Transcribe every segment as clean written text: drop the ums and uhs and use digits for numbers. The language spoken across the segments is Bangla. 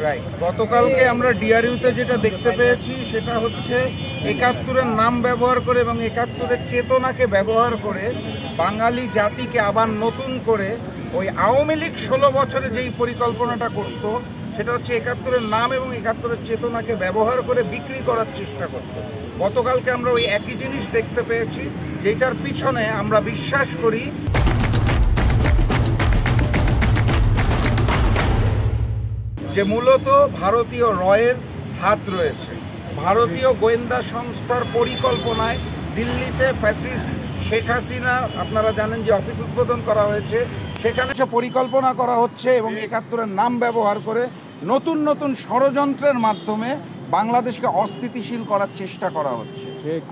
রাইট, গতকালকে আমরা ডিআরইউতে যেটা দেখতে পেয়েছি সেটা হচ্ছে ৭১-এর নাম ব্যবহার করে এবং ৭১-এর চেতনাকে ব্যবহার করে বাঙালি জাতিকে আবার নতুন করে ওই আওয়ামী লীগ ১৬ বছরে যেই পরিকল্পনাটা করত সেটা হচ্ছে ৭১-এর নাম এবং ৭১-এর চেতনাকে ব্যবহার করে বিক্রি করার চেষ্টা করত। গতকালকে আমরা ওই একই জিনিস দেখতে পেয়েছি, যেটার পিছনে আমরা বিশ্বাস করি যে মূলত ভারতীয় রয়ের হাত রয়েছে। ভারতীয় গোয়েন্দা সংস্থার পরিকল্পনায় দিল্লিতে ফ্যাসিস্ট শেখ হাসিনা, আপনারা জানেন যে অফিস উদ্বোধন করা হয়েছে, সেখানে সে পরিকল্পনা করা হচ্ছে এবং ৭১-এর নাম ব্যবহার করে নতুন নতুন ষড়যন্ত্রের মাধ্যমে বাংলাদেশকে অস্থিতিশীল করার চেষ্টা করা হচ্ছে।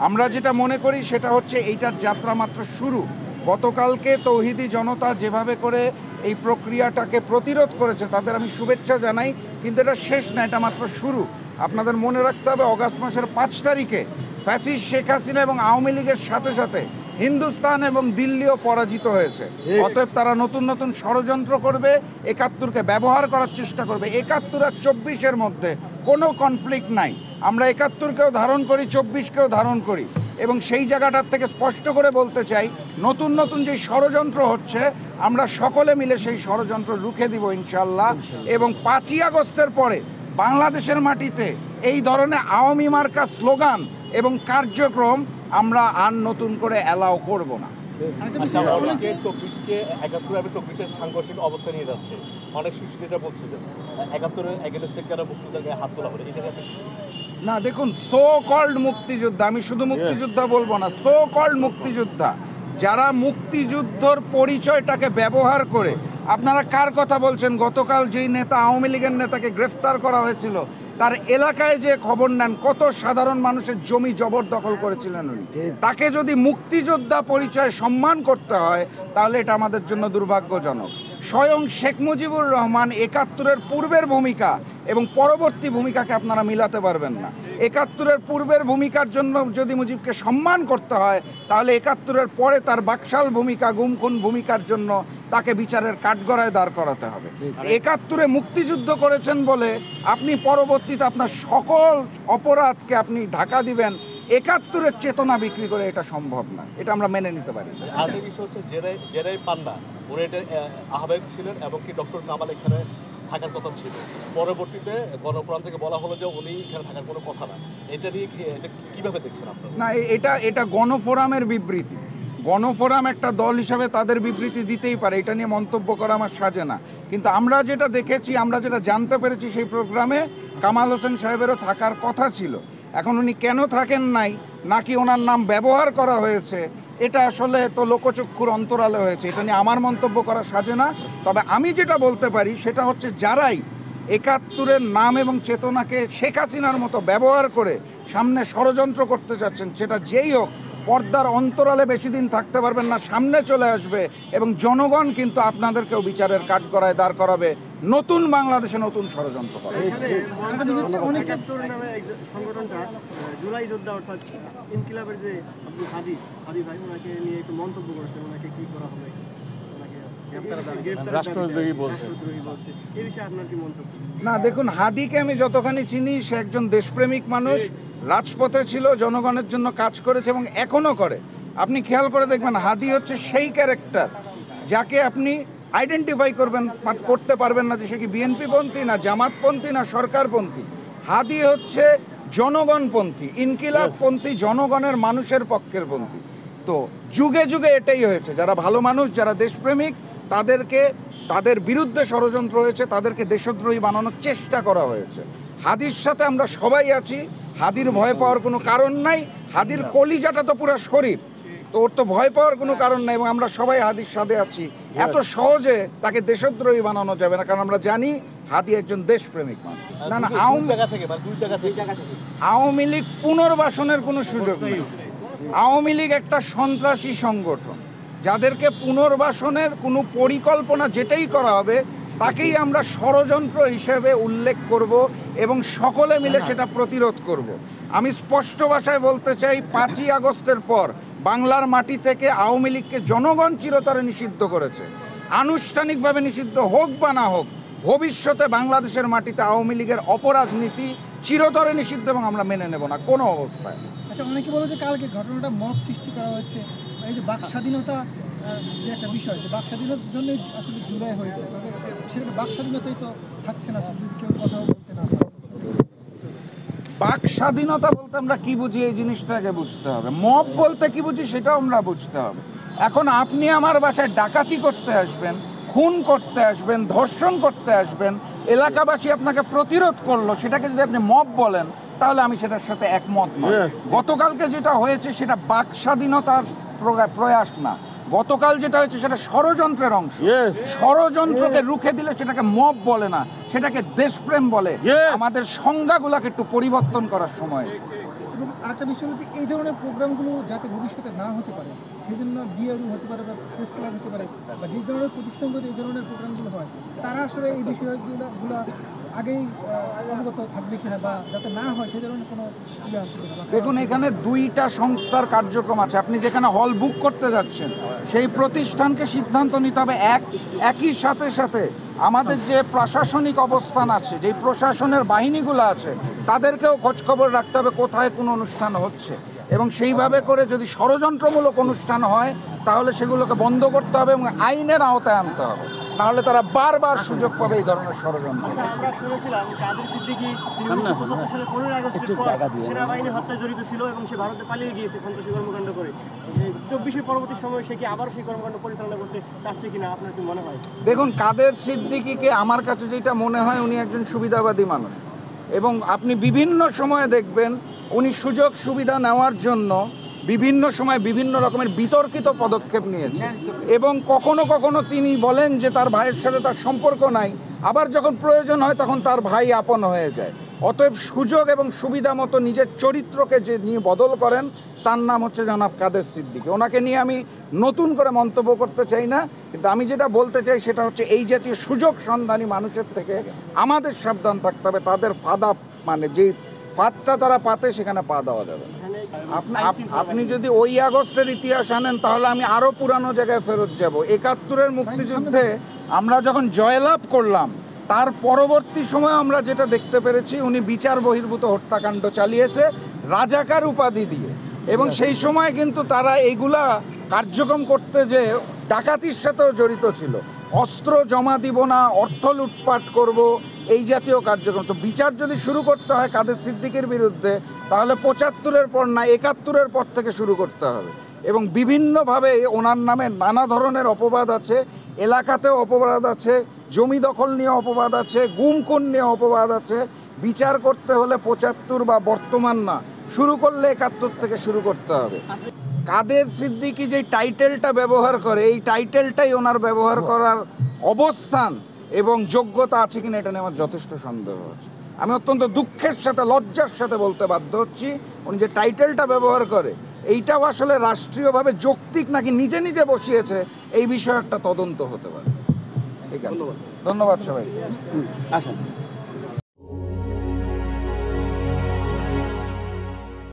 আমরা যেটা মনে করি সেটা হচ্ছে এইটার যাত্রা মাত্র শুরু। গতকালকে তৌহিদি জনতা যেভাবে করে এই প্রক্রিয়াটাকে প্রতিরোধ করেছে তাদের আমি শুভেচ্ছা জানাই, কিন্তু এটা শেষ না, এটা মাত্র শুরু। আপনাদের মনে রাখতে হবে আগস্ট মাসের ৫ তারিখে ফ্যাসিস্ট শেখ হাসিনা এবং আওয়ামী লীগের সাথে সাথে হিন্দুস্তান এবং দিল্লিও পরাজিত হয়েছে। অতএব তারা নতুন নতুন ষড়যন্ত্র করবে, ৭১-কে ব্যবহার করার চেষ্টা করবে। ৭১ আর ২৪-এর মধ্যে কোনো কনফ্লিক্ট নাই। আমরা ৭১-কেও ধারণ করি, ২৪-কেও ধারণ করি এবং সেই জায়গাটার থেকে স্পষ্ট করে বলতে চাই, নতুন নতুন যে ষড়যন্ত্র হচ্ছে আমরা সকলে মিলে সেই ষড়যন্ত্র রুখে দিব ইনশাল্লাহ। এবং ৫ই আগস্টের পরে বাংলাদেশের মাটিতে এই ধরনের আওয়ামী মার্কা স্লোগান এবং কার্যক্রম আমরা আর নতুন করে অ্যালাউ করব না। আচ্ছা, অনেকে ২৪-কে ৭১ এবং ২৪-এর সাংঘর্ষিক অবস্থা নিয়ে যাচ্ছে। অনেক সুশীল এটা বলছে যে ৭১-এর এগেইনস্টে কেন মুক্তিযোদ্ধার গায়ে হাত তোলা হলো, এটা না। দেখুন, সো কল্ড মুক্তিযোদ্ধা, আমি শুধু মুক্তিযোদ্ধা বলবো না, সো কল্ড মুক্তিযোদ্ধা যারা মুক্তিযুদ্ধর পরিচয়টাকে ব্যবহার করে, আপনারা কার কথা বলছেন? গতকাল যেই নেতা আওয়ামী লীগের নেতাকে গ্রেফতার করা হয়েছিল তার এলাকায় যে খবর নেন কত সাধারণ মানুষের জমি জবরদখল করেছিলেন উনি। তাকে যদি মুক্তিযোদ্ধা পরিচয় সম্মান করতে হয় তাহলে এটা আমাদের জন্য দুর্ভাগ্যজনক। স্বয়ং শেখ মুজিবুর রহমান ৭১-এর পূর্বের ভূমিকা এবং পরবর্তী ভূমিকাকে আপনারা মিলাতে পারবেন না। ৭১-এর পূর্বের ভূমিকার জন্য যদি মুজিবকে সম্মান করতে হয় তাহলে ৭১-এর পরে তার বাকশাল ভূমিকা, গুম খুন ভূমিকার জন্য তাকে বিচারের কাঠগড়ায় দাঁড় করাতে হবে। ৭১-এ মুক্তিযুদ্ধ করেছেন বলে আপনি পরবর্তীতে আপনার সকল অপরাধকে আপনি ঢাকা দিবেন, ৭১-এর চেতনা বিক্রি করে এটা সম্ভব না, এটা আমরা মেনে নিতে পারি। আরেকটা বিষয় হচ্ছে জেরাই পান্না উনি এটা আহ্বায়ক ছিলেন এবং কি ডক্টর কামাল এখানে থাকার কথা ছিল। পরবর্তীতে গণফোরাম থেকে বলা হলো যে উনি এখানে থাকার কোনো কথা না। এটা নিয়ে কীভাবে দেখছেন আপনারা? না, এটা গণফোরামের বিবৃতি। গণফোরাম একটা দল হিসাবে তাদের বিবৃতি দিতেই পারে, এটা নিয়ে মন্তব্য করা আমার সাজে না। কিন্তু আমরা যেটা দেখেছি, আমরা যেটা জানতে পেরেছি, সেই প্রোগ্রামে কামাল হোসেন সাহেবেরও থাকার কথা ছিল। এখন উনি কেন থাকেন নাই, নাকি ওনার নাম ব্যবহার করা হয়েছে, এটা আসলে তো লোকচক্ষুর অন্তরালে হয়েছে, এটা নিয়ে আমার মন্তব্য করা সাজে না। তবে আমি যেটা বলতে পারি সেটা হচ্ছে যারাই ৭১-এর নাম এবং চেতনাকে শেখ হাসিনার মতো ব্যবহার করে সামনে ষড়যন্ত্র করতে যাচ্ছেন, সেটা যেই হোক, পর্দার অন্তরালে বেশি দিন থাকতে পারবেন না, সামনে চলে আসবে এবং জনগণ কিন্তু আপনাদেরকেও বিচারের কাঠগড়ায় দাঁড় করাবে, নতুন বাংলাদেশে নতুন ষড়যন্ত্র করে। সংগঠনটা জুলাই যোদ্ধা অর্থাৎ ইনকিলাবের যে হাদি ভাই, ওনাকে নিয়ে একটু মন্তব্য করেছেন, ওনাকে কি করা হবে, রাষ্ট্রদ্রোহী বলছে। এই বিষয়ে আপনার কি মন্তব্য? না, দেখুন, হাদিকে আমি যতখানি চিনি সে একজন দেশপ্রেমিক মানুষ, রাজপথে ছিল, জনগণের জন্য কাজ করেছে এবং এখনও করে। আপনি খেয়াল করে দেখবেন হাদি হচ্ছে সেই ক্যারেক্টার যাকে আপনি আইডেন্টিফাই করতে পারবেন না যে সে কি বিএনপিপন্থী, না জামাতপন্থী, না সরকারপন্থী। হাদি হচ্ছে জনগণপন্থী, ইনকিলাবপন্থী, জনগণের মানুষের পক্ষের পন্থী। তো যুগে যুগে এটাই হয়েছে, যারা ভালো মানুষ, যারা দেশপ্রেমিক, তাদের বিরুদ্ধে ষড়যন্ত্র হয়েছে, তাদেরকে দেশদ্রোহী বানানোর চেষ্টা করা হয়েছে। হাদির সাথে আমরা সবাই আছি, হাদির ভয় পাওয়ার কোনো কারণ নাই। হাদির কলিজাটা তো পুরো শরীফ, তো ওর তো ভয় পাওয়ার কোনো কারণ নাই এবং আমরা সবাই হাদির সাথে আছি। এত সহজে তাকে দেশদ্রোহী বানানো যাবে না, কারণ আমরা জানি হাদি একজন দেশপ্রেমিক মানুষ। না, আওয়ামী লীগ পুনর্বাসনের কোনো সুযোগ নেই। আওয়ামী লীগ একটা সন্ত্রাসী সংগঠন, যাদেরকে পুনর্বাসনের কোনো পরিকল্পনা যেটাই করা হবে তাকেই আমরা ষড়যন্ত্র হিসেবে উল্লেখ করব এবং সকলে মিলে সেটা প্রতিরোধ করব। আমি স্পষ্ট ভাষায় বলতে চাই, ৫ই আগস্টের পর বাংলার মাটি থেকে আওয়ামী লীগকে জনগণ চিরতরে নিষিদ্ধ করেছে। আনুষ্ঠানিকভাবে নিষিদ্ধ হোক বা না হোক, ভবিষ্যতে বাংলাদেশের মাটিতে আওয়ামী লীগের অপরাজনীতি চিরতরে নিষিদ্ধ এবং আমরা মেনে নেব না কোনো অবস্থায়। আচ্ছা, অনেকে বলে যে কালকে ঘটনাটা মব সৃষ্টি করা হয়েছে, এই যে বাক স্বাধীনতা যে একটা বিষয়, যে বাক স্বাধীনতার জন্যই আসলে জুলাই হয়েছে, তবে সেখানে বাক স্বাধীনতাই তো থাকছে না, যদি কেউ কথাও বলতে না পারে। বাক স্বাধীনতা বলতে আমরা কি বুঝি এই জিনিসটাকে বুঝতে হবে, মব বলতে কি বুঝি সেটাও আমরা বুঝতে হবে। এখন আপনি আমার বাসায় ডাকাতি করতে আসবেন, খুন করতে আসবেন, ধর্ষণ করতে আসবেন, এলাকাবাসী আপনাকে প্রতিরোধ করলো, সেটাকে যদি আপনি মব বলেন তাহলে আমি সেটার সাথে একমত নই। গতকালকে যেটা হয়েছে সেটা বাক স্বাধীনতার প্রয়াস না, গতকাল যেটা হয়েছে সেটা ষড়যন্ত্রের অংশ। ষড়যন্ত্রকে রুখে দিলে সেটাকে মব বলে না, সেটাকে দেশপ্রেম বলে। আমাদের সংজ্ঞাগুলোকে একটু পরিবর্তন করার সময়। এবং আরেকটা বিষয় হচ্ছে এই ধরনের প্রোগ্রামগুলো যাতে ভবিষ্যতে না হতে পারে, সেই জন্য ডিআরইউ হতে পারে বা প্রেস ক্লাব হতে পারে বা যে ধরনের প্রতিষ্ঠানগুলো এই ধরনের প্রোগ্রামগুলো হয়, তারা আসলে এই বিষয়গুলো আগেই অবগত থাকবে কিনা, বা যাতে না হয় সেই ধরনের কোনো ইয়ে আছে কিনা। দেখুন, এখানে দুইটা সংস্থার কার্যক্রম আছে। আপনি যেখানে হল বুক করতে যাচ্ছেন সেই প্রতিষ্ঠানকে সিদ্ধান্ত নিতে হবে একই সাথে সাথে আমাদের যে প্রশাসনিক অবস্থান আছে, যেই প্রশাসনের বাহিনীগুলো আছে, তাদেরকেও খোঁজখবর রাখতে হবে কোথায় কোন অনুষ্ঠান হচ্ছে, এবং সেইভাবে করে যদি ষড়যন্ত্রমূলক অনুষ্ঠান হয় তাহলে সেগুলোকে বন্ধ করতে হবে এবং আইনের আওতায় আনতে হবে, নাহলে তারা বারবার সুযোগ পাবে এই ধরনের ষড়যন্ত্র। আচ্ছা, আমরা শুনেছিলাম কাদের সিদ্দিকী 1975 সালে 15 আগস্টের পর সেনাবাহিনীর হত্যায় জড়িত ছিল এবং সে ভারতে পালিয়ে গিয়েছে সন্ত্রাসী কর্মকাণ্ড করে। 24-এর পরবর্তী সময়ে সে কি আবার সেই কর্মকাণ্ড পরিচালনা করতে চাচ্ছে কিনা আপনার কি মনে হয়? দেখুন, কাদের সিদ্দিকীকে আমার কাছে যেটা মনে হয়, উনি একজন সুবিধাবাদী মানুষ, এবং আপনি বিভিন্ন সময়ে দেখবেন উনি সুযোগ সুবিধা নেওয়ার জন্য বিভিন্ন সময় বিভিন্ন রকমের বিতর্কিত পদক্ষেপ নিয়েছে, এবং কখনো কখনো তিনি বলেন যে তার ভাইয়ের সাথে তার সম্পর্ক নাই, আবার যখন প্রয়োজন হয় তখন তার ভাই আপন হয়ে যায়। অতএব সুযোগ এবং সুবিধা মতো নিজের চরিত্রকে যে নিয়ে বদল করেন, তার নাম হচ্ছে জনাব কাদের সিদ্দিকী। ওনাকে নিয়ে আমি নতুন করে মন্তব্য করতে চাই না, কিন্তু আমি যেটা বলতে চাই সেটা হচ্ছে এই জাতীয় সুযোগ সন্ধানী মানুষের থেকে আমাদের সাবধান থাকতে হবে। তাদের ফাঁদা, মানে যেই ফাঁদটা তারা পাতে সেখানে পা দেওয়া যাবে না। আপনি যদি ওই আগস্টের ইতিহাস আনেন তাহলে আমি আরও পুরানো জায়গায় ফেরত যাব। 71-এর মুক্তিযুদ্ধে আমরা যখন জয়লাভ করলাম তার পরবর্তী সময়ে আমরা যেটা দেখতে পেরেছি, উনি বিচার বহির্ভূত হত্যাকাণ্ড চালিয়েছে রাজাকার উপাধি দিয়ে, এবং সেই সময় কিন্তু তারা এইগুলা কার্যক্রম করতে যে ডাকাতির সাথেও জড়িত ছিল। অস্ত্র জমা দিব না, অর্থ লুটপাট করব, এই জাতীয় কার্যক্রম। তো বিচার যদি শুরু করতে হয় কাদের সিদ্দিকীর বিরুদ্ধে, তাহলে 75-এর পর না 71-এর পর থেকে শুরু করতে হবে। এবং বিভিন্নভাবে ওনার নামে নানা ধরনের অপবাদ আছে, এলাকাতেও অপবাদ আছে, জমি দখল নিয়ে অপবাদ আছে, গুম খুন নিয়ে অপবাদ আছে। বিচার করতে হলে 75 বা বর্তমান না, শুরু করলে 71 থেকে শুরু করতে হবে। কাদের সিদ্দিকী যে টাইটেলটা ব্যবহার করে, এই টাইটেলটাই ওনার ব্যবহার করার অবস্থান এবং যোগ্যতা আছে কিনা এটা নিয়ে আমার যথেষ্ট সন্দেহ আছে। আমি অত্যন্ত দুঃখের সাথে, লজ্জার সাথে বলতে বাধ্য হচ্ছি, উনি যে টাইটেলটা ব্যবহার করে এইটাও আসলে রাষ্ট্রীয়ভাবে যৌক্তিক নাকি নিজে নিজে বসিয়েছে, এই বিষয়ে একটা তদন্ত হতে পারে। ঠিক আছে, ধন্যবাদ সবাই। আসেন।